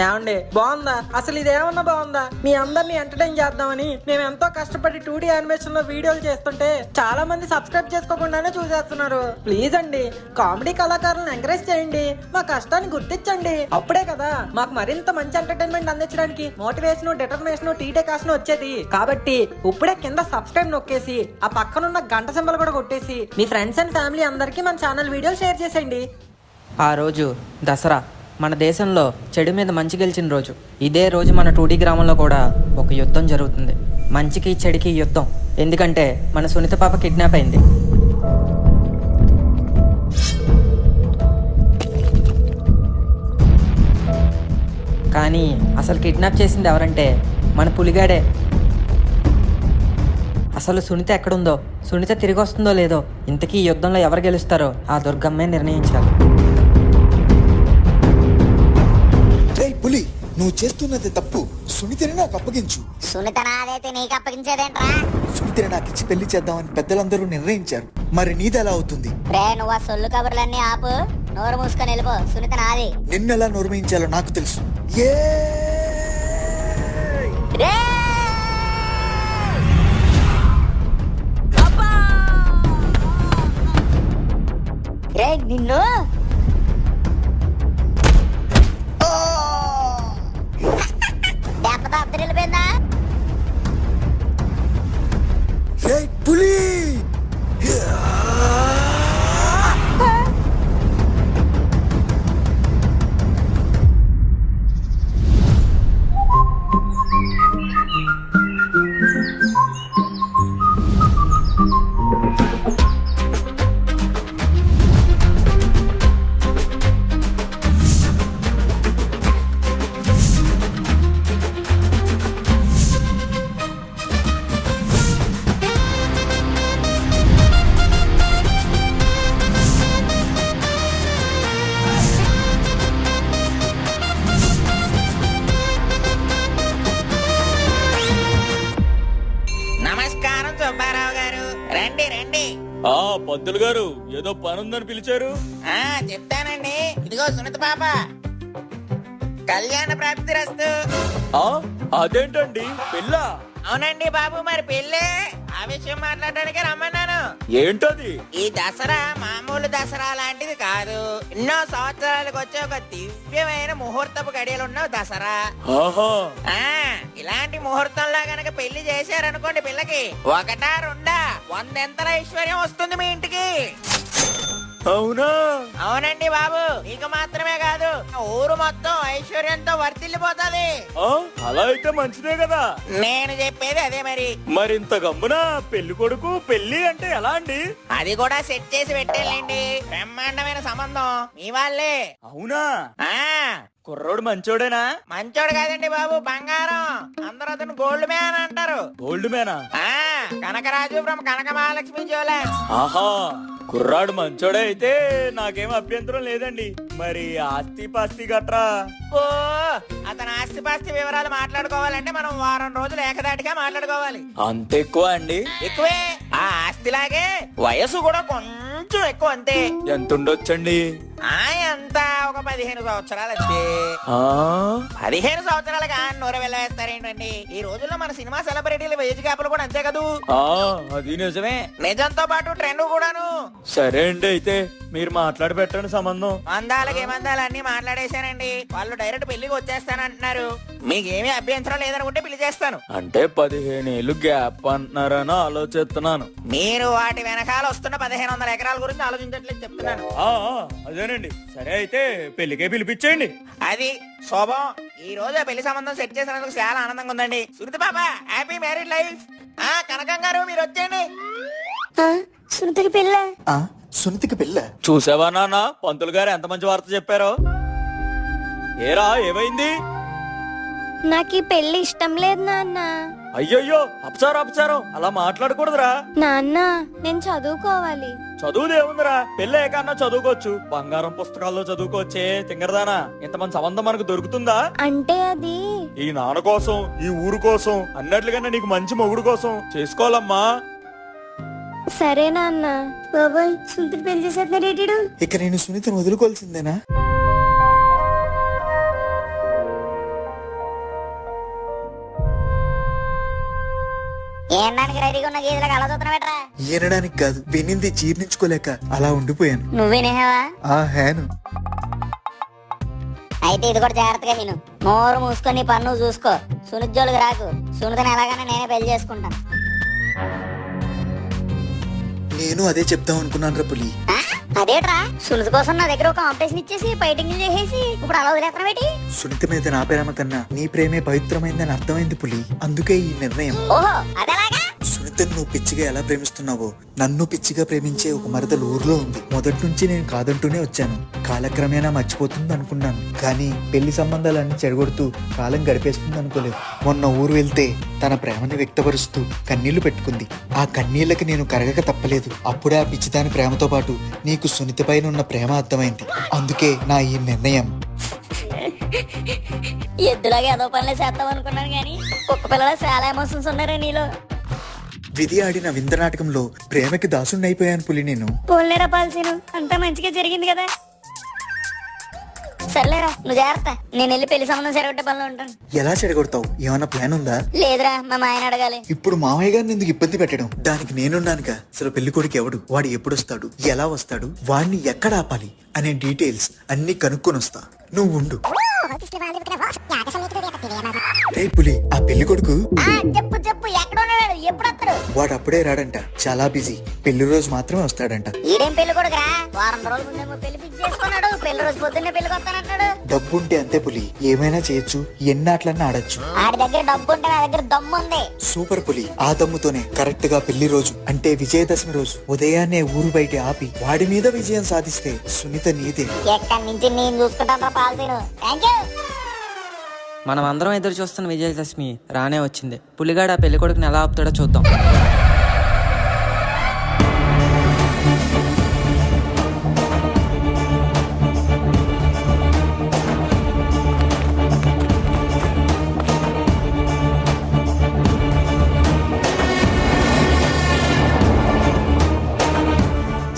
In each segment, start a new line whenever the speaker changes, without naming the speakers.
ఏమండి బాగుందా? అసలు ఇదేమన్నా బాగుందా? మీ అందరినీ ఎంటర్టైన్ చేద్దామని మేము ఎంతో కష్టపడి 2D యానిమేషన్ లో వీడియోలు చేస్తుంటే చాలా మంది సబ్స్క్రైబ్ చేసుకోకుండానే చూసేస్తున్నారు. ప్లీజ్ అండి, కామెడీ కళాకారులను ఎంకరేజ్ చేయండి, మా కష్టాన్ని గుర్తించండి. అప్పుడే కదా మాకు మరింత మంచి ఎంటర్టైన్మెంట్ అందించడానికి మోటివేషన్, డిటర్మినేషన్, టీటేకాషన్ వచ్చేది. కాబట్టి ఇప్పుడే కింద సబ్స్క్రైబ్ నొక్కేసి ఆ పక్కనున్న గంట సింబల్ కూడా కొట్టేసి మీ ఫ్రెండ్స్ అండ్ ఫ్యామిలీ అందరికీ మన ఛానల్ వీడియో షేర్ చేసేయండి. ఆ రోజు దసరా, మన దేశంలో చెడు మీద మంచి గెలిచిన రోజు. ఇదే రోజు మన 2D గ్రామంలో కూడా ఒక యుద్ధం జరుగుతుంది. మంచికి చెడుకి యుద్ధం. ఎందుకంటే మన సునీత పాప కిడ్నాప్ అయింది. కానీ అసలు కిడ్నాప్ చేసింది ఎవరంటే మన పులిగాడే. అసలు సునీత ఎక్కడుందో, సునీత తిరిగి వస్తుందో లేదో, ఇంతకీ ఈ యుద్ధంలో ఎవరు గెలుస్తారో ఆ దుర్గమ్మే నిర్ణయించాలి.
పులి, నువ్వు చేస్తున్నది తప్పు. సునీతని నాకు అప్పగించు.
సునీత నాదైతే నీకు అప్పగించేదేంట్రా?
సునీతని నాకు ఇచ్చి పెళ్లి చేద్దామని పెద్దలందరూ నిర్ణయించారు. మరి నీది ఎలా అవుతుంది?
రే, నువ్వు ఆ సొల్లు కబుర్లన్నీ ఆపు, నోరు మూసుకొని వెళ్ళిపో. సునీత నాది.
నిన్నెలా నిర్ణయించాలో నాకు తెలుసు.
రే! రే నిన్ను దెబ్బతో అద్దరు వెళ్ళిపోయిందా?
పులి,
నమస్కారం సుబ్బారావు గారు, రండి రండి.
పంతులు గారు, ఏదో పనుందని పిలిచారు.
చెప్తానండి. ఇదిగో సునీత పాప, కళ్యాణ ప్రాప్తి రస్తు.
అదేంటండి పెళ్ళా?
అవునండి బాబు, మరి పెళ్ళే. ఆ విషయం మాట్లాడడానికి రమ్మన్నాను.
ఏంటది?
ఈ దసరా మామూలు దసరా లాంటిది కాదు. ఎన్నో సంవత్సరాలకు వచ్చే ఒక దివ్యమైన ముహూర్తపు గడియలున్న దసరా. ఇలాంటి ముహూర్తంలో గనక పెళ్లి చేశారనుకోండి, పిల్లకి ఒకటా రెండా 100 ఎంతల ఐశ్వర్యం వస్తుంది మీ ఇంటికి.
అవునా?
అవునండి బాబు, నీకు మాత్రమే కాదు, ఊరు మొత్తం ఐశ్వర్యంతో వర్తిల్లిపోతాది.
అలా అయితే మంచిదే కదా.
నేను చెప్పేది అదే.
మరింత గమ్మున పెళ్లి కొడుకు పెళ్లి అంటే ఎలా అండి?
అది కూడా సెట్ చేసి పెట్టేళ్ళండి. బ్రహ్మాండమైన సంబంధం మీ వాళ్ళే.
అవునా? కుర్రోడు మంచోడేనా?
మంచోడు కాదండి బాబు, బంగారం. అందరూ అతను గోల్డ్ మ్యాన్ అంటారు.
గోల్డ్ మ్యానా?
Kanakaraju from Kanaka Mahalakshmi jewellers.
ఆహా, కుర్రాడు మంచోడే అయితే నాకేం అభ్యంతరం లేదండి. మరి ఆస్తి పాస్తి గట్రా?
ఓ, అతని ఆస్తి పాస్తి వివరాలు మాట్లాడుకోవాలంటే మనం వారం రోజులు ఏకదాటిగా మాట్లాడుకోవాలి.
అంత ఎక్కువ అండి?
ఎక్కువే. ఆ ఆస్తిలాగే వయసు కూడా కొంచెం ఎక్కువ, అంతే.
ఎంత ఉండొచ్చండి?
ఎంత ఒక 15 సంవత్సరాలు అంతే. 15 సంవత్సరాలుగా నూర వెళ్ళవేస్తారేంటండి? ఈ రోజుల్లో మన సినిమా సెలబ్రిటీల వేజ్ గ్యాప్లు కూడా అంతే కదూ.
అది నిజమే.
నిజంతో పాటు ట్రెండ్ కూడాను.
సరే అండి, అయితే మీరు మాట్లాడి పెట్టండి సంబంధం.
మందాలకి మందాలు అన్ని మాట్లాడేశానండి. వాళ్ళు డైరెక్ట్ పెళ్లికి వచ్చేస్తానంటున్నారు. మీకేమీ అభ్యంతరం లేదనుకుంటే పెళ్లి చేస్తాను.
అంటే 15 ఏళ్ళు గ్యాప్ అంటున్నారని ఆలోచిస్తున్నాను.
మీరు వాటి వెనకాల వస్తున్న 1500 ఎకరాల గురించి ఆలోచించట్లేదు చెప్తున్నాను.
అదేనండి. సరే అయితే పెళ్లికే పిలిపించండి.
అది శోభం. ఈ రోజు పెళ్లి సంబంధం సెట్ చేసినందుకు చాలా ఆనందంగా ఉందండి. సునీత పాప, హ్యాపీ మ్యారీడ్ లైఫ్. కనకం గారు, మీరు వచ్చేయండి.
సునీతకి పెళ్ళ.
సునీతకి పెళ్ళ?
చూసావా నాన్న, పంతులు గారు ఎంత మంచి వార్త చెప్పారో. ఏరా, ఏమైంది?
నాకు ఈ పెళ్లి ఇష్టం లేదు నాన్న.
అయ్యయ్యో, అపచారం అలా మాట్లాడకూడదురా
నాన్న. నేను చదువుకోవాలి.
చదువుదేముందిరా, పెళ్ళే కన్నా చదువుకోవచ్చు. బంగారం పుస్తకాల్లో చదువుకోవచ్చే తింగరదానా. ఇంతమంది సంబంధం మనకు దొరుకుతుందా?
అంటే అది
ఈ నాన్న కోసం, ఈ ఊరు కోసం, అన్నట్లుగానే నీకు మంచి మొగుడు కోసం చేసుకోవాలమ్మా.
సరే నాన్న. బాబాయ్, సునీత పెళ్లి చేసేస్తున్నాడు.
ఇక నేను సునీతను వదులుకోవాల్సిందేనా?
ఏనానికి రెడీగా ఉన్న గీతలకు అలా చూస్తున్నా బెట్రా.
ఈనడానికి కాదు, వినింది జీర్ణించుకోలేక అలా ఉండిపోయాను.
నువ్వేనేవా?
ఆ హ్యాను.
అయితే ఇది కూడా జాగ్రత్తగా విను. నోరు మూసుకొని పన్ను చూసుకో. సునిజోళ్ళకి రాకు. సునితని ఎలాగైనా నేనే పెళ్లి చేసుకుంటాను.
నేను అదే చెప్దాం అనుకున్నాను రా పులి.
ఆ? అదేట్రా, సునిత కోసం నా దగ్గర ఒక కాంపిటీషన్ ఇచ్చేసి ఫైటింగ్ చేసేసి ఇప్పుడు అలా వదిలేస్తావేటి?
సునీత మీద నా ప్రేమ కన్నా నీ ప్రేమే పవిత్రమైందని అర్థమైంది పులి. అందుకే ఈ నిర్ణయం.
ఓహో అదేలాగా.
సునీతను నువ్వు పిచ్చిగా ఎలా ప్రేమిస్తున్నావో నన్ను పిచ్చిగా ప్రేమించే ఒక మరదలు ఊర్లో ఉంది. మొదటి నుంచి నేను కాదంటూనే వచ్చాను. కాలక్రమేణా మర్చిపోతుంది అనుకున్నాను, కానీ పెళ్లి సంబంధాలన్నీ చెడగొడుతూ కాలం గడిపేస్తుంది అనుకోలేదు. మొన్న ఊరు వెళ్తే తన ప్రేమని వ్యక్తపరుస్తూ కన్నీళ్లు పెట్టుకుంది. ఆ కన్నీళ్లకి నేను కరగక తప్పలేదు. అప్పుడే ఆ పిచ్చిదాని ప్రేమతో పాటు నీకు సునీత పైన ఉన్న ప్రేమ అర్థమైంది. అందుకే నా ఈ నిర్ణయం.
ఎద్దులాగా ఏదో పనులే చేస్తాం అనుకున్నాను, కానీ కుక్క పిల్లల చాలా ఎమోషన్స్ ఉన్నారా నీలో.
విధి ఆడిన వింత నాటకంలో ప్రేమకి దాసుణ్ణైపోయాను పులి నేను.
పోలేరా పాల్సీను, అంతా మంచిగా జరిగింది కదా. సర్లేరా, నువ్వు జాగ్రత్త. నేను వెళ్ళి పెళ్లి సంబంధం సరిగొట్టే పనులు ఉంటాను.
ఎలా చెడగొడతావు? ఏమన్నా ప్లాన్ ఉందా?
లేదురా, మా ఆయన అడగాలి.
ఇప్పుడు మామయ్య గారిని ఎందుకు ఇబ్బంది పెట్టడం? దానికి నేనున్నానుగా. అసలు పెళ్లి కొడుకు ఎవడు, వాడు ఎప్పుడు వస్తాడు, ఎలా వస్తాడు, వాడిని ఎక్కడ ఆపాలి అనే డీటెయిల్స్ అన్ని కనుక్కొని వస్తా. నువ్వు ఉండు. రే పులి, ఆ పెళ్లి కొడుకు
చెప్పు చెప్పు, ఎక్కడ ఉన్నాడు, ఎప్పుడు వస్తాడు?
వాడు అప్పుడే రాడంట, చాలా బిజీ. పెళ్లి రోజు మాత్రమే వస్తాడంట.
ఈడేం పెళ్లి కొడుకురా, వారం రోజుల ముందేమో పెళ్లి ఫిక్స్ చేసుకున్నాడు. పెళ్లి రోజు పొద్దున్నే పెళ్లికి వస్తానంటాడు.
డబ్బుంటే అంతే పులి, ఏమైనా చేయొచ్చు, ఎన్ని ఆటలన్నా ఆడొచ్చు.
ఆడి దగ్గర డబ్బు ఉంటే నా దగ్గర దమ్ము ఉంది.
సూపర్ పులి. ఆ దమ్ముతోనే కరెక్ట్ గా పెళ్లి రోజు అంటే విజయదశమి రోజు ఉదయాన్నే ఊరు బయట ఆపి వాడి మీద విజయం సాధిస్తే సునీత నీదే.
ఎక్కడి నుంచి నేను చూసుకుంటాను పాల్సీను. Thank you.
మనం అందరం ఎదురు చూస్తున్న విజయదశమి రానే వచ్చింది. పులిగాడు ఆ పెళ్లి కొడుకుని ఎలా ఆపుతాడో చూద్దాం.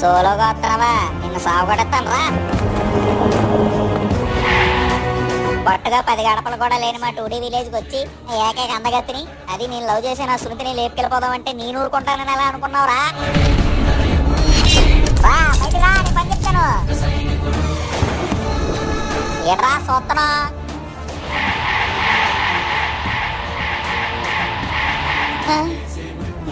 సోలోగా వస్తున్నావా? నిన్ను సాగుకొడతాను రా. పట్టుగా 10 గడపలు కూడా లేని మా టూడీ విలేజ్కి వచ్చి ఏకైక అందగత్తిని, అది నేను లవ్ చేసి నా సునీతిని లేపుకెళ్ళిపోదామంటే నేను ఊరుకుంటానని ఎలా అనుకున్నావురా? బయటికి రా, నేను పని చెప్తాను. ఏట్రా చూస్తున్నా?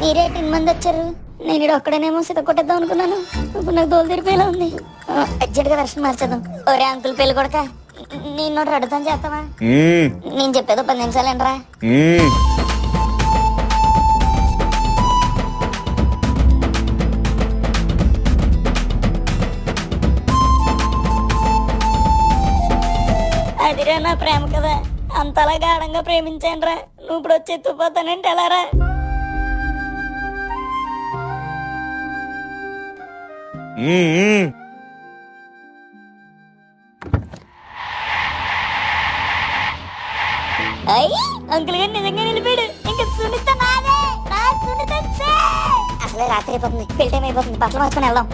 మీరే 10 మంది వచ్చారు. నేను ఇక్కడ ఒక్కడనేమో సిత కొట్టేద్దాం అనుకున్నాను. ఇప్పుడు నాకు దోలు తిరిపోయేలా ఉంది. అర్జెంట్ గా దర్శనం మార్చేద్దాం. ఒరే అంకుల్ పెళ్లి కొడక, నేను అడుగుతాను చేస్తావా? నేను చెప్పేదో 10 నిమిషాలు ఏంట్రా? అదిరా నా ప్రేమ కదా, అంతలా గాఢంగా ప్రేమించాను రా. నువ్వు ఇప్పుడు వచ్చి ఎత్తుపోతానంటే ఎలా రా? అయ్యి అంకుల్ గారు నిజంగా నిలిపాడు. ఇంకా సునీత నాదే, నా సునీత అసలే రాత్రి అయిపోతుంది, పెళ్లి టైం అయిపోతుంది. బట్టలు మార్చుకొని వెళ్దాం.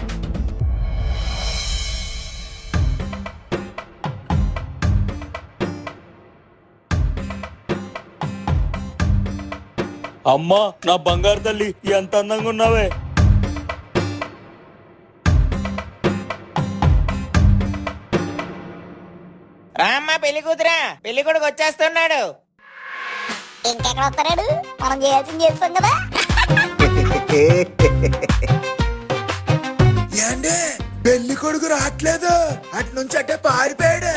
అమ్మా నా బంగారు తల్లి, ఎంత అందంగా ఉన్నావే.
రామ్మా పెళ్లి కూతురా, పెళ్లి కొడుకు వచ్చేస్తున్నాడు.
ఇంకెక్కడ వస్తాడు? మనం చేయాల్సింది చేస్తాం కదా.
ఏంటే పెళ్లి కొడుకు రావట్లేదు, అటు నుంచి అట్టే పారిపోయాడు.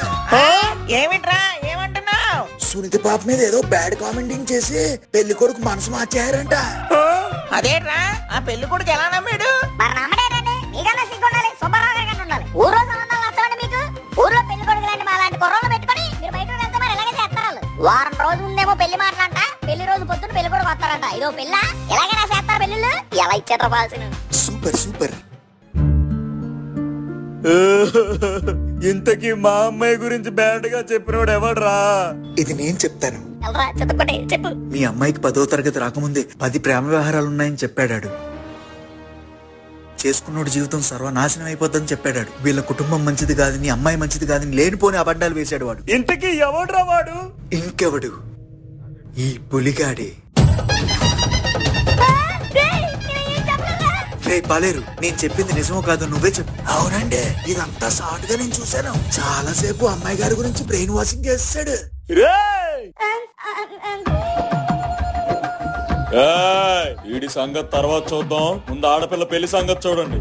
ఏమిట్రా, ఏమంటున్నావు?
సునీత పాప మీద ఏదో బ్యాడ్ కామెంటింగ్ చేసి పెళ్లి కొడుకు మనసు మార్చారంట.
అదేట్రా, ఆ పెళ్లి కొడుకు ఎలా నమ్మాడు?
మరి నమ్మడేనండి, మీకన్నా సిగ్గుండాలి, సుబ్బారావు గారి కన్నా ఉండాలి. ఊర్లో సంబంధాలు నచ్చవండి మీకు? ఊర్లో పెళ్లి కొడుకు లాంటి మా లాంటి కుర్రోళ్ళు పెట్టుకొని మీరు బయట వెళ్తే మరి ఎలాగే చేస్తారు. వారం రోజు ముందేమో పెళ్లి మాటలంట, పెళ్లి రోజు పొద్దున పెళ్లి కొడుకు వస్తారంట. ఇదో పెళ్ళ ఎలాగైనా చేస్తారు పెళ్లిళ్ళు. ఎలా ఇచ్చారు పాల్సిన?
Super super.
ఇంతకీ మా అమ్మాయి గురించి బ్యాడ్ గా చెప్పినోడు ఎవడ్రా?
ఇది నేను చెప్తాను.
వెళ్ళరా చెత్తకొట్టి చెప్పు.
మీ అమ్మాయికి 10వ తరగతి రాకముందే 10 ప్రేమ వ్యవహారాలు ఉన్నాయని చెప్పాడాడు. చేసుకున్నోడు జీవితం సర్వనాశనం అయిపోద్దని చెప్పాడాడు. వీళ్ళ కుటుంబం మంచిది కాదని, అమ్మాయి మంచిది కాదని లేనిపోని అబద్ధాలు వేశాడు వాడు.
ఇంతకీ ఎవడ్రా వాడు?
ఇంకెవడు, ఈ పులిగాడే. రే పాలేరు, నేను చెప్పింది నిజమో కాదు నువ్వే చెప్పు. అవునండి, ఇదంతా షార్ట్ గా నేను చూశాను. చాలా సేపు అమ్మాయి గారి గురించి బ్రెయిన్ వాషింగ్ చేస్తాడు.
రేయ్! ఏయ్! వీడి సంగతి తర్వాత చూద్దాం, ముందు ఆడపిల్ల పెళ్లి సంగతి చూడండి.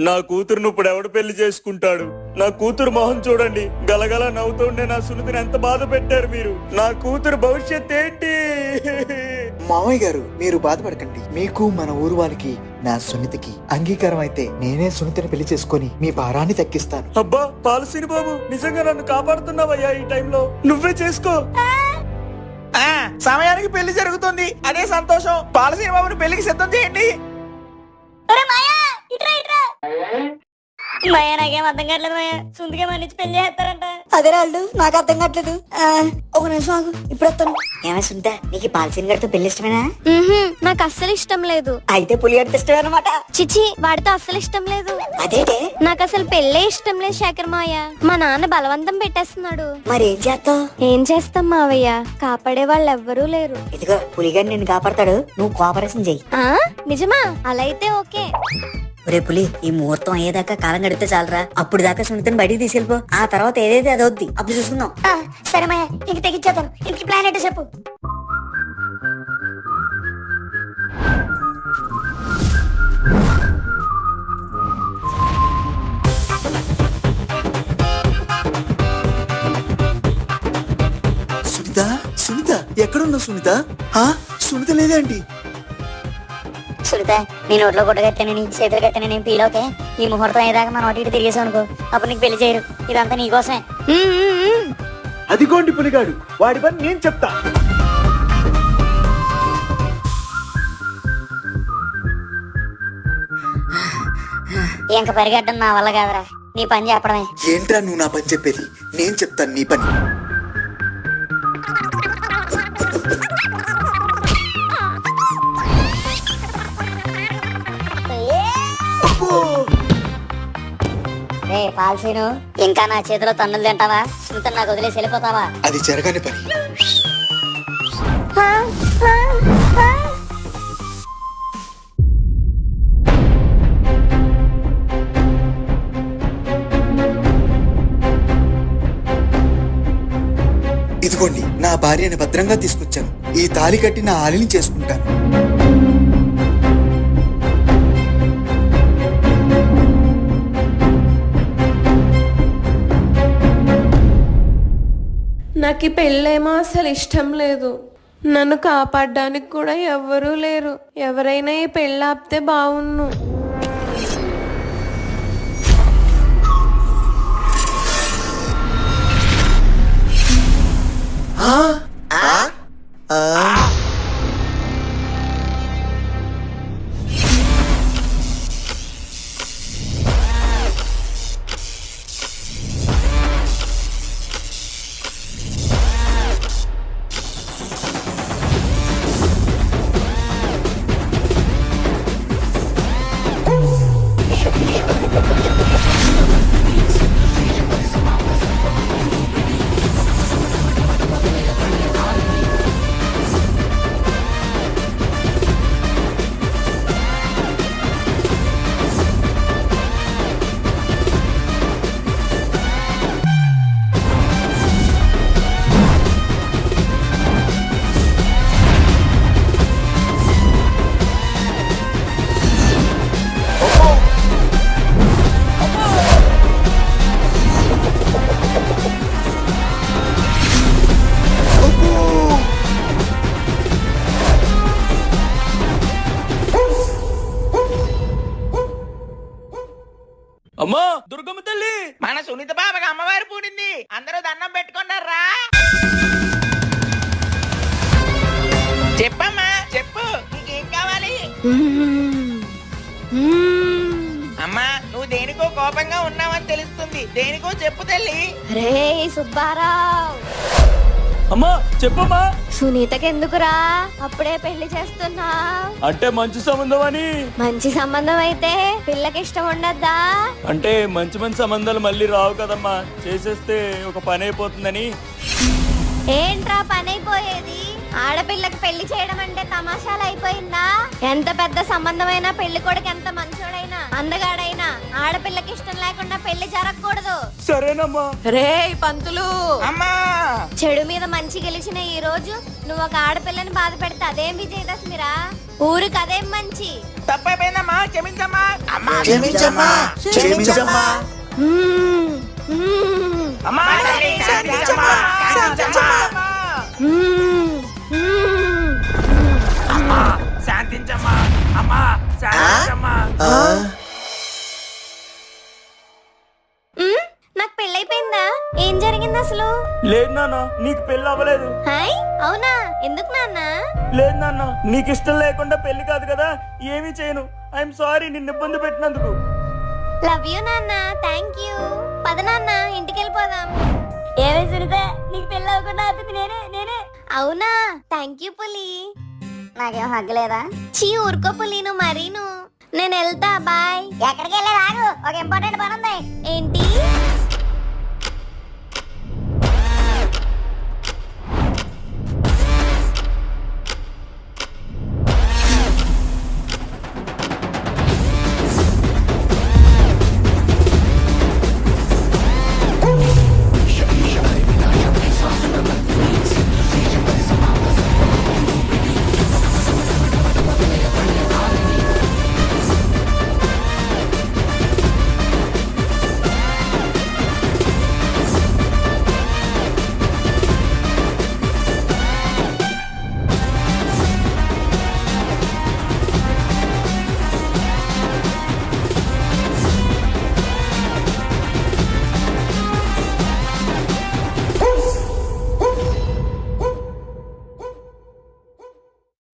నా కూతురును ఇప్పుడు ఎవడు పెళ్లి చేసుకుంటాడు? నా కూతురు మొహం చూడండి, గలగల నవ్వుతుండే నా సునీతిని ఎంత బాధ పెట్టారు మీరు. నా కూతురు భవిష్యత్ ఏంటి?
మామయ్య గారు, మీరు బాధపడకండి. మీకు మన ఊరు వాళ్ళకి నా సునీతికి అంగీకారం అయితే నేనే సునీతిని పెళ్లి చేసుకొని మీ భారాన్ని తగ్గిస్తాను.
అబ్బా పాలసీని బాబు, నిజంగా నన్ను కాపాడుతున్నావయ్యా ఈ టైంలో. నువ్వే చేసుకో.
సమయానికి పెళ్లి జరుగుతుంది, అదే సంతోషం. పాలసీ బాబుని పెళ్లికి సిద్ధం చేయండి.
మాయా నాకేం అర్థం కావట్లేదు మాయా. సుందరగా మన నుంచి పెళ్లి చేస్తారంట. అదే రాళ్ళు నాకు అర్థం కావట్లేదు. ఒక నిమిషం ఆగు, ఇప్పుడు వస్తాను. ఏమైనా సుంత, నీకు పాలసీని గడితో పెళ్లి ఇష్టమేనా?
నాకు అస్సలు ఇష్టం లేదు.
అయితే పులి గడితే ఇష్టమే అనమాట.
చిచి, వాడితో అస్సలు ఇష్టం లేదు.
అదేటే?
నాకు అసలు పెళ్ళే ఇష్టం లేదు శేఖర్ మాయ. మా నాన్న బలవంతం పెట్టేస్తున్నాడు.
మరి ఏం చేస్తావు?
ఏం చేస్తాం మావయ్య, కాపాడే వాళ్ళు ఎవ్వరూ లేరు.
ఇదిగో పులిగాని నిన్ను కాపాడతాడు, నువ్వు కోఆపరేషన్ చెయ్యి.
నిజమా? అలా అయితే ఓకే.
ఒరే పులి, ఈ ముహూర్తం అయ్యేదాకా కాలం గడితే చాలరా. అప్పుడు దాకా సునీతని బయటికి తీసుకెళ్ళిపో. ఆ తర్వాత ఏదైతే అదవుద్ది, అప్పుడు చూసుకుందాం. సరే మాయా, ఇంక తెగించేద్దాం. ఇంక ప్లాన్ ఏంటో చెప్పు.
సునీత, సునీత, ఎక్కడున్నావు సునీత? సునీత లేదేంటి?
సునీత, నీ నోట్లో గుడ్డ కట్టానని, చేతులు కట్టానని పీలోకే. ఈ ముహూర్తం అయ్యేదాకా మనం అటు ఇటు తిరిగేసాం అనుకో, అప్పుడు నీకు పెళ్లి చేయరు. ఇదంతా నీకోసమే.
అదిగోండి పులిగాడు, వాడి పని నేను చెప్తా.
ఇంక పరిగెట్టడం నా వల్ల కాదురా, నీ పని చెప్పడమే.
ఏంట్రా నువ్వు నా పని చెప్పేది? నేను చెప్తాను నీ పని.
రే పాల్సీను, ఇంకా నా చేతిలో తన్నులు తింటావా? సునీత నాకు వదిలేసి వెళ్ళిపోతావా?
అది జరగని పని. ఇదిగోండి, నా భార్యని భద్రంగా తీసుకొచ్చాను. ఈ తాళి కట్టి నా ఆలిని చేసుకుంటాను.
నాకు ఈ పెళ్ళేమో అసలు ఇష్టం లేదు. నన్ను కాపాడడానికి కూడా ఎవ్వరూ లేరు. ఎవరైనా ఈ పెళ్ళి ఆపితే బావున్ను.
అమ్మా దుర్గమ్మ తల్లి,
మన సునీత బాబాకి అమ్మవారి పూడింది, అందరూ దండం పెట్టుకున్నారా? చెప్పమ్మా, చెప్పు, నీకేం కావాలి? అమ్మా, నువ్వు దేనికో కోపంగా ఉన్నావని తెలుస్తుంది. దేనికో చెప్పు తల్లి.
రే సుబ్బారావు,
అమ్మా చెప్పమ్మా.
సునీతకి ఎందుకురా అప్పుడే పెళ్లి చేస్తున్నా?
అంటే మంచి సంబంధం అని.
మంచి సంబంధం అయితే పిల్లకి ఇష్టం ఉండద్దా?
అంటే మంచి మంచి సంబంధాలు మళ్ళీ రావు కదమ్మా, చేసేస్తే ఒక పని అయిపోతుందని.
ఏంట్రా పని అయిపోయేది? ఆడపిల్లకి పెళ్లి చేయడం అంటే తమాషాలు అయిపోయిందా? ఎంత పెద్ద సంబంధమైనా పెళ్లి కొడుకు ఎంత మంచోడైనా అందగాడైనా ఆడపిల్లకి ఇష్టం లేకుండా పెళ్లి జరగకూడదు.
సరేనమ్మా.
రే పంతులు,
అమ్మా
చెడు మీద మంచి గెలిచిన ఈ రోజు నువ్వు ఒక ఆడపిల్లని బాధ పెడితే అదేం విజయదశమిరా? ఊరికి అదేం మంచి.
తప్పైపోయిందమ్మా, క్షమించమ్మా. అమ్మా
క్షమించమ్మా, క్షమించమ్మా.
మ్మ్. మ్మ్.
అమ్మా క్షమించమ్మా, క్షమించమ్మా.
మ్మ్. మ్మ్.
శాంతించమ్మా, అమ్మా శాంతించమ్మా.
మ్మ్? నాకు పెళ్ళైపోయిందా? ఏం జరిగింది అసలు?
లేదు నాన్న, నీకు పెళ్లి అవ్వలేదు.
హాయ్ అవునా? ఎందుకు నాన్న?
లేదు నాన్న, నీకు ఇష్టం లేకుండా పెళ్లి కాదు కదా, ఏమీ చేయను. ఐఎమ్ సారీ నిన్ను ఇబ్బంది పెట్టినందుకు.
లవ్ యూ నాన్న, థ్యాంక్ యూ. పద నాన్న, ఇంటికి వెళ్ళిపోదాం.
ఏమే సునీత, నీకు పెళ్ళి అవ్వకుండా అవుతుంది నేనే.
అవునా? థ్యాంక్ యూ పులి.
నాకేం హగ్గలేదా?
చీ ఊరుకో పులి, నువ్వు మరీను. నేను వెళ్తా, బాయ్.
ఎక్కడికి వెళ్ళేది ఆగు, ఒక ఇంపార్టెంట్ పని ఉంది.